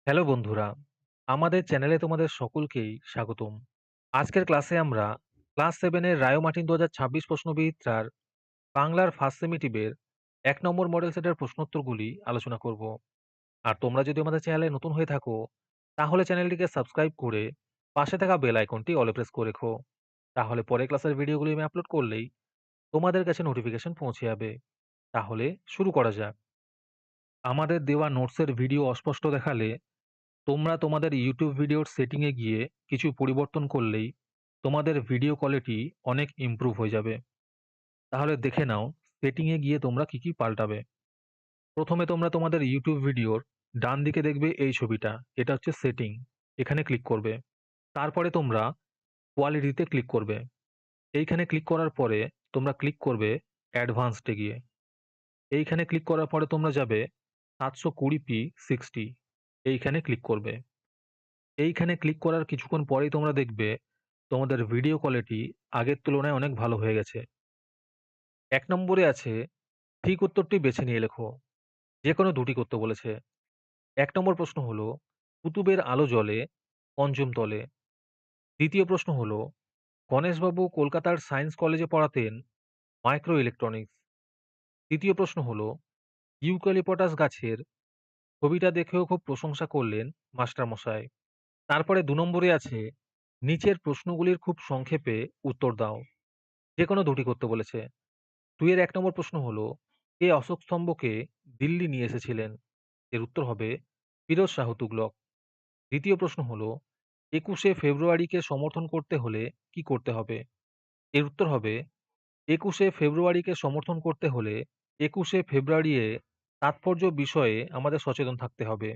Hello বন্ধুরা, আমাদের চ্যানেলে তোমাদের সকলকেই স্বাগতম। আজকের ক্লাসে আমরা ক্লাস 7 এর রায় ও মার্টিন ২০২৬ প্রশ্নবিচিত্রার বাংলার ফার্স্ট সেমিটিভের ১ নম্বর মডেল সেটের প্রশ্নোত্তরগুলি আলোচনা করব। আর তোমরা যদি আমাদের চ্যানেলে নতুন হয়ে থাকো, তাহলে চ্যানেলটিকে সাবস্ক্রাইব করে পাশে থাকা বেল আইকনটি অলে প্রেস করে রেখো। তাহলে পরের ক্লাসের ভিডিওগুলি আমি আপলোড করলেই তোমাদের কাছে নোটিফিকেশন পৌঁছে যাবে। তাহলে শুরু করা যাক। আমাদের দেওয়া নোটসের ভিডিও অস্পষ্ট দেখালে তোমরা তোমাদের ইউটিউব ভিডিওর সেটিংয়ে গিয়ে কিছু পরিবর্তন করলেই তোমাদের ভিডিও কোয়ালিটি অনেক ইমপ্রুভ হয়ে যাবে। তাহলে দেখে নাও সেটিংয়ে গিয়ে তোমরা কি কি পাল্টাবে। প্রথমে তোমরা তোমাদের ইউটিউব ভিডিওর ডান দিকে দেখবে এই ছবিটা, এটা হচ্ছে সেটিং। এখানে ক্লিক করবে। তারপরে তোমরা কোয়ালিটিতে ক্লিক করবে। এইখানে ক্লিক করার পরে তোমরা ক্লিক করবে অ্যাডভান্সডে গিয়ে। এইখানে ক্লিক করার পরে তোমরা যাবে 720p 60, এইখানে ক্লিক করবে। এইখানে ক্লিক করার কিছুক্ষণ পরেই তোমরা দেখবে তোমাদের ভিডিও কোয়ালিটি আগের তুলনায় অনেক ভালো হয়ে গেছে। ১ নম্বরে আছে ঠিক উত্তরটি বেছে নিয়ে লেখো। যেকোনো দুটি করতে বলেছে। ১ নম্বর প্রশ্ন হলো, কুতুবের আলো জ্বলে পঞ্চম তলে। দ্বিতীয় প্রশ্ন হলো, গণেশবাবু কলকাতার সায়েন্স কলেজে পড়াতেন মাইক্রো ইলেকট্রনিক্স। তৃতীয় প্রশ্ন হলো, ইউক্যালিপটাস গাছের ছবিটা দেখেও খুব প্রশংসা করলেন মাস্টারমশাই। তারপরে ২ নম্বরে আছে, নিচের প্রশ্নগুলির খুব সংক্ষেপে উত্তর দাও। যেকোনো দুটি করতে বলেছে। ২ এর ১ নম্বর প্রশ্ন হলো, কে অশোক স্তম্ভকে দিল্লি নিয়ে এসেছিলেন? এর উত্তর হবে ফিরোজ শাহ তুগলক। দ্বিতীয় প্রশ্ন হলো, ২১শে ফেব্রুয়ারিকে সমর্থন করতে হলে কি করতে হবে? এর উত্তর হবে ২১শে ফেব্রুয়ারিকে সমর্থন করতে হলে ২১শে ফেব্রুয়ারি এ তাৎপর্য বিষয়ে আমাদের সচেতন থাকতে হবে।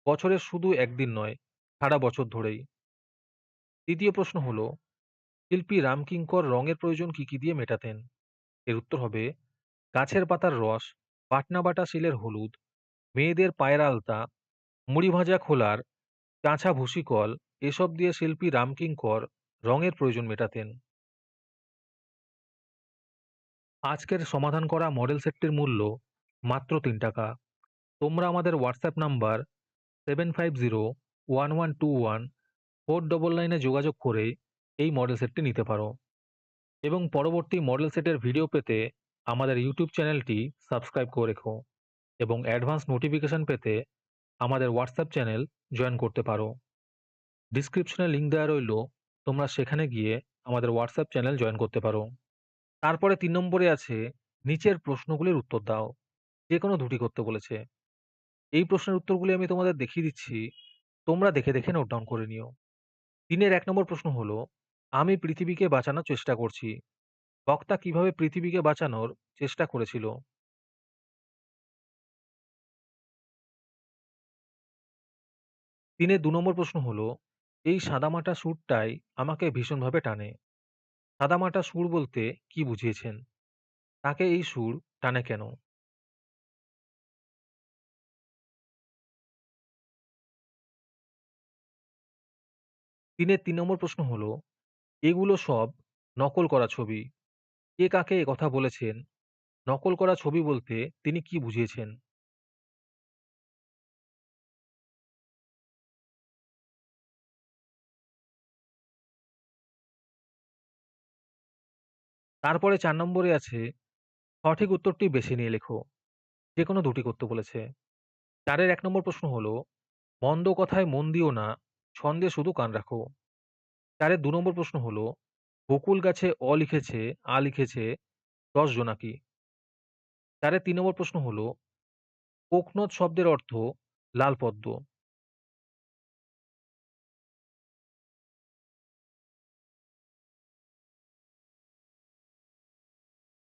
বছরের শুধু একদিন নয়, সারা বছর ধরেই। তৃতীয় প্রশ্ন হলো, শিল্পী রামকিঙ্কর রঙের প্রয়োজন কি কি দিয়ে মেটাতেন? এর উত্তর হবে গাছের পাতার রস, পাটনা বাটা শিলের হলুদ, মেয়েদের পায়ের আলতা, মুড়ি ভাজা খোলার কাঁচা ভুসিকল, এসব দিয়ে শিল্পী রামকিঙ্কর রঙের প্রয়োজন মেটাতেন। আজকের সমাধান করা মডেল সেটটির মূল্য মাত্র ৩ টাকা। তোমরা আমাদের হোয়াটসঅ্যাপ নাম্বার 7501121499 এ যোগাযোগ করে এই মডেল সেটটি নিতে পারো এবং পরবর্তী মডেল সেটের ভিডিও পেতে আমাদের ইউটিউব চ্যানেলটি সাবস্ক্রাইব করে রেখো এবং অ্যাডভান্স নোটিফিকেশন পেতে আমাদের হোয়াটসঅ্যাপ চ্যানেল জয়েন করতে পারো। ডিসক্রিপশনে লিংক দেওয়া রইল, তোমরা সেখানে গিয়ে আমাদের হোয়াটসঅ্যাপ চ্যানেল জয়েন করতে পারো। তারপরে ৩ নম্বরে আছে নিচের প্রশ্নগুলির উত্তর দাও। যেকোনো দুটি করতে বলেছে। এই প্রশ্নের উত্তরগুলি আমি তোমাদের দেখিয়ে দিচ্ছি, তোমরা দেখে দেখে নোট ডাউন করে নিও। ৩ এর ১ নম্বর প্রশ্ন হলো, আমি পৃথিবীকে বাঁচানোর চেষ্টা করছি। বক্তা কিভাবে পৃথিবীকে বাঁচানোর চেষ্টা করেছিল? ৩ এর ২ নম্বর প্রশ্ন হলো, এই সাদামাটা সুরটাই আমাকে ভীষণভাবে টানে। সাদামাটা সুর বলতে কি বুঝিয়েছেন? তাকে এই সুর টানে কেন? ৩ এর ৩ নম্বর প্রশ্ন হলো, এগুলো সব নকল করা ছবি। কে কাকে একথা বলেছেন? নকল করা ছবি বলতে তিনি কি বুঝিয়েছেন? তারপরে ৪ নম্বরে আছে সঠিক উত্তরটি বেছে নিয়ে লেখো। যেকোনো দুটি করতে বলেছে। ৪ এর ১ নম্বর প্রশ্ন হলো, মন্দ কথায় মন দিও না, ছন্দে শুধু কান রাখো। ৪ এর ২ নম্বর প্রশ্ন হলো, বকুল গাছে লিখেছে, লিখেছে ১০ জোনাকি। ৪ এর ৩ নম্বর প্রশ্ন হলো, কোকনদ শব্দের অর্থ লাল পদ্ম।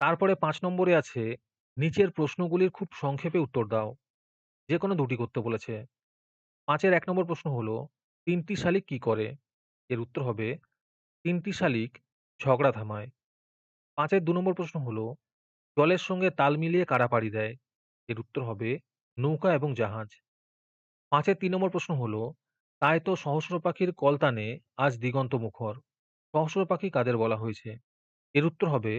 তারপরে ৫ নম্বরে আছে নিচের প্রশ্নগুলির খুব সংক্ষেপে উত্তর দাও। যেকোনো দুটি করতে বলেছে। ৫ এর ১ নম্বর প্রশ্ন হলো, ৩টি শালিক কি করে? এর উত্তর হবে ৩টি শালিক ঝগড়া থামায়। ৫ এর ২ নম্বর প্রশ্ন হলো, জলের সঙ্গে তাল মিলিয়ে কারা পাড়ি দেয়? এর উত্তর হবে নৌকা এবং জাহাজ। ৫ এর ৩ নম্বর প্রশ্ন হলো, তাই তো সহস্র পাখির কলতানে আজ দিগন্ত মুখর। সহস্র পাখি কাদের বলা হয়েছে? এর উত্তর হবে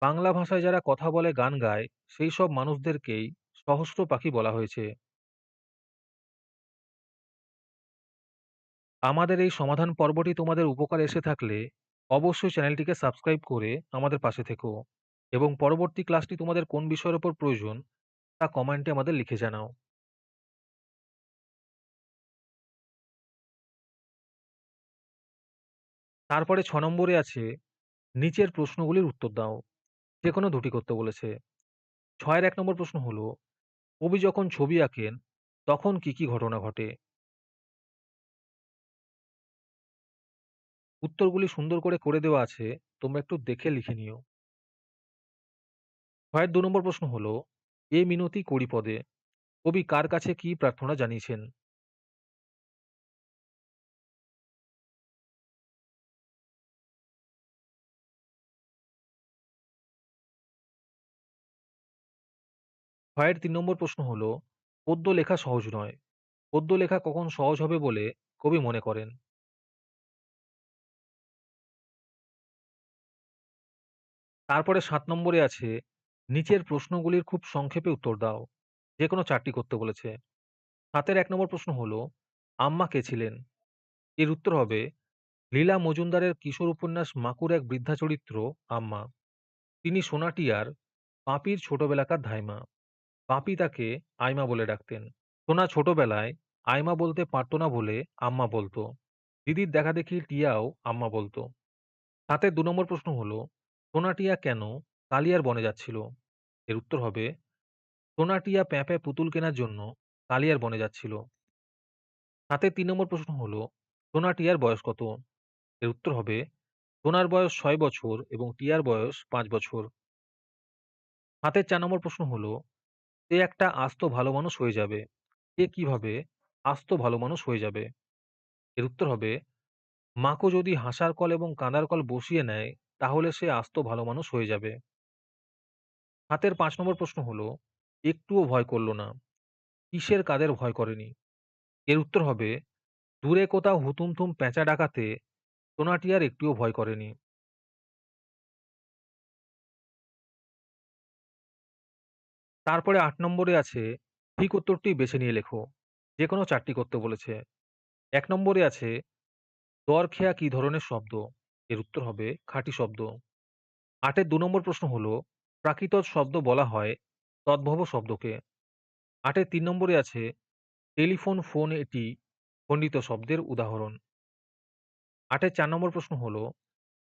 বাংলা ভাষায় যারা কথা বলে গান গায় সেই সব মানুষদেরকেই সহস্র পাখি বলা হয়েছে। আমাদের এই সমাধান পর্বটি তোমাদের উপকারে এসে থাকলে অবশ্যই চ্যানেলটিকে সাবস্ক্রাইব করে আমাদের পাশে থেকো এবং পরবর্তী ক্লাসটি তোমাদের কোন বিষয়ের উপর প্রয়োজন তা কমেন্টে আমাদের লিখে জানাও। তারপরে ৬ নম্বরে আছে নিচের প্রশ্নগুলির উত্তর দাও। যেকোনো দুটি করতে বলেছে। ৬ এর ১ নম্বর প্রশ্ন হলো, কবি যখন ছবি আঁকেন তখন কি, কি ঘটনা ঘটে? উত্তরগুলি সুন্দর করে দেওয়া আছে। তোমরা একটু দেখে লিখে নিও। ৬ এর ২ নম্বর প্রশ্ন হলো, এ মিনতি করি পদে কবি কার কাছে কি প্রার্থনা জানিয়েছেন? ৬ এর ৩ নম্বর প্রশ্ন হলো, পদ্য লেখা সহজ নয়। পদ্য লেখা কখন সহজ হবে বলে কবি মনে করেন? তারপরে ৭ নম্বরে আছে, নিচের প্রশ্নগুলির খুব সংক্ষেপে উত্তর দাও। যেকোনো ৪ টি করতে বলেছে। ৭ এর ১ নম্বর প্রশ্ন হলো, আম্মা কে ছিলেন? এর উত্তর হবে, লীলা মজুমদারের কিশোর উপন্যাস মাকুর এক বৃদ্ধা চরিত্র আম্মা। তিনি সোনাটিয়ার পাপির ছোটবেলাকার ধাইমা। পাপি তাকে আইমা বলে ডাকতেন। সোনা ছোটবেলায় আইমা বলতে পারত না বলে আম্মা বলতো। দিদির দেখাদেখি টিয়াও আম্মা বলতো। তাতে ২ নম্বর প্রশ্ন হলো, সোনা টিয়া কেন কালিয়ার বনে যাচ্ছিল? এর উত্তর হবে, সোনা টিয়া প্যাঁপে পুতুল কেনার জন্য কালিয়ার বনে যাচ্ছিল। তাতে ৩ নম্বর প্রশ্ন হলো, সোনা টিয়ার বয়স কত? এর উত্তর হবে, সোনার বয়স ৬ বছর এবং টিয়ার বয়স ৫ বছর। হাতের ৪ নম্বর প্রশ্ন হলো, সে একটা আস্ত ভালো মানুষ হয়ে যাবে। সে কিভাবে আস্ত ভালো মানুষ হয়ে যাবে? এর উত্তর হবে, মাকো যদি হাসার কল এবং কাঁদার কল বসিয়ে নেয় তাহলে সে আস্ত ভালো মানুষ হয়ে যাবে। হাতের ৫ নম্বর প্রশ্ন হলো, একটুও ভয় করল না। কিসের কাদের ভয় করেনি? এর উত্তর হবে, দূরে কোথাও হুতুমথুম পেঁচা ডাকাতে সোনাটি আর একটুও ভয় করেনি। তারপরে ৮ নম্বরে আছে, ঠিক উত্তরটি বেছে নিয়ে লেখো। যেকোনো ৪ টি করতে বলেছে। ১ নম্বরে আছে, দরখেয়া কি ধরনের শব্দ? এর উত্তর হবে খাঁটি শব্দ। ৮ এর ২ নম্বর প্রশ্ন হলো, প্রাকৃত শব্দ বলা হয় তদ্ভব শব্দকে। ৮ এর ৩ নম্বরে আছে, টেলিফোন ফোন এটি খণ্ডিত শব্দের উদাহরণ। ৮ এর ৪ নম্বর প্রশ্ন হলো,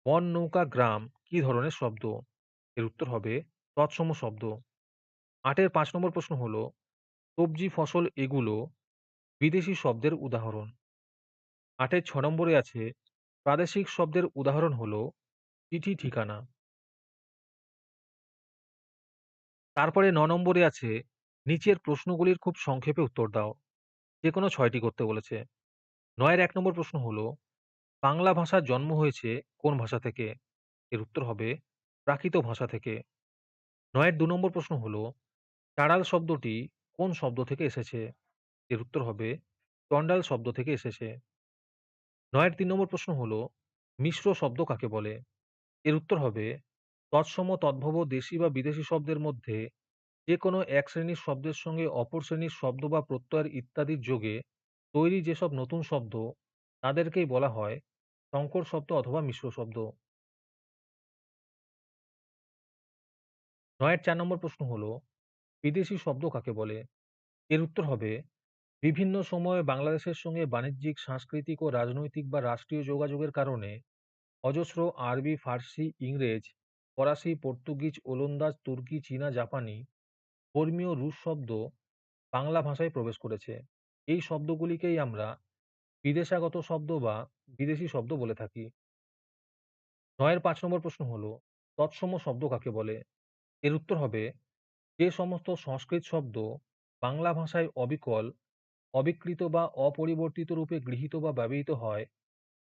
বন নৌকা গ্রাম কি ধরনের শব্দ? এর উত্তর হবে তৎসম শব্দ। ৮ এর ৫ নম্বর প্রশ্ন হলো, সবজি ফসল এগুলো বিদেশি শব্দের উদাহরণ। ৮ এর ৬ নম্বরে আছে, প্রাদেশিক শব্দের উদাহরণ হলো চিঠি ঠিকানা। তারপরে ৯ নম্বরে আছে, নিচের প্রশ্নগুলির খুব সংক্ষেপে উত্তর দাও। যেকোনো ৬ টি করতে বলেছে। ৯ এর ১ নম্বর প্রশ্ন হলো, বাংলা ভাষার জন্ম হয়েছে কোন ভাষা থেকে? এর উত্তর হবে প্রাকৃত ভাষা থেকে। ৯ এর ২ নম্বর প্রশ্ন হলো, চাড়াল শব্দটি কোন শব্দ থেকে এসেছে? এর উত্তর হবে চণ্ডাল শব্দ থেকে এসেছে। ৯ এর ৩ নম্বর প্রশ্ন হলো, মিশ্র শব্দ কাকে বলে? এর উত্তর হবে, তৎসম তদ্ভব দেশি বা বিদেশি শব্দের মধ্যে যেকোনো এক শ্রেণীর শব্দের সঙ্গে অপর শ্রেণীর শব্দ বা প্রত্যয়ের ইত্যাদির যোগে তৈরি যেসব নতুন শব্দ তাদেরকেই বলা হয় সংকর শব্দ অথবা মিশ্র শব্দ। ৯ এর ৪ নম্বর প্রশ্ন হলো, বিদেশি শব্দ কাকে বলে? এর উত্তর হবে, বিভিন্ন সময়ে বাংলাদেশের সঙ্গে বাণিজ্যিক, সাংস্কৃতিক ও রাজনৈতিক বা রাষ্ট্রীয় যোগাযোগের কারণে অজস্র আরবি, ফার্সি, ইংরেজ, ফরাসি, পর্তুগিজ, ওলন্দাজ, তুর্কি, চীনা, জাপানি, ধর্মীয় রুশ শব্দ বাংলা ভাষায় প্রবেশ করেছে। এই শব্দগুলিকেই আমরা বিদেশাগত শব্দ বা বিদেশি শব্দ বলে থাকি। ৯ এর ৫ নম্বর প্রশ্ন হলো, তৎসম শব্দ কাকে বলে? এর উত্তর হবে, যে সমস্ত সংস্কৃত শব্দ বাংলা ভাষায় অবিকল, অবিকৃত বা অপরিবর্তিত রূপে গৃহীত বা ব্যবহৃত হয়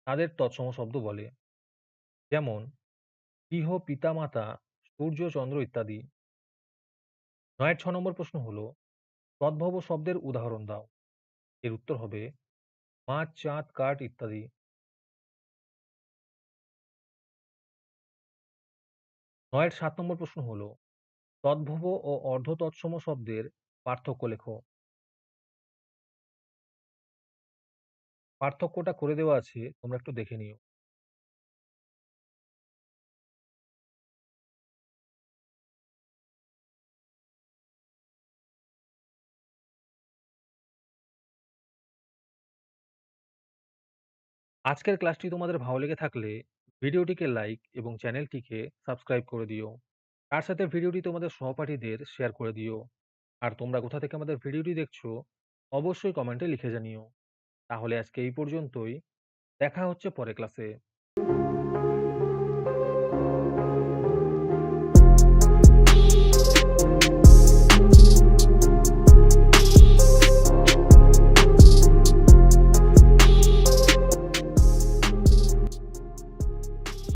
তাদের তৎসম শব্দ বলে। যেমন গৃহ, পিতামাতা, সূর্য, চন্দ্র ইত্যাদি। ৯ এর ৬ নম্বর প্রশ্ন হলো, তদ্ভব শব্দের উদাহরণ দাও। এর উত্তর হবে মাছ, চাঁদ, কাঠ ইত্যাদি। ৯ এর ৭ নম্বর প্রশ্ন হলো, তদ্ভব ও অর্ধতৎসম শব্দের পার্থক্য লেখো। পার্থক্যটা করে দেওয়া আছে, তোমরা একটু দেখে নিও। আজকের ক্লাসটি তোমাদের ভালো লেগে থাকলে ভিডিওটিকে লাইক এবং চ্যানেলটিকে সাবস্ক্রাইব করে দিও। তার সাথে ভিডিওটি তোমাদের সহপাঠীদের শেয়ার করে দিও। আর তোমরা কোথা থেকে আমাদের ভিডিওটি দেখছো অবশ্যই কমেন্টে লিখে জানিও। তাহলে আজকে এই পর্যন্তই। দেখা হচ্ছে পরের ক্লাসে।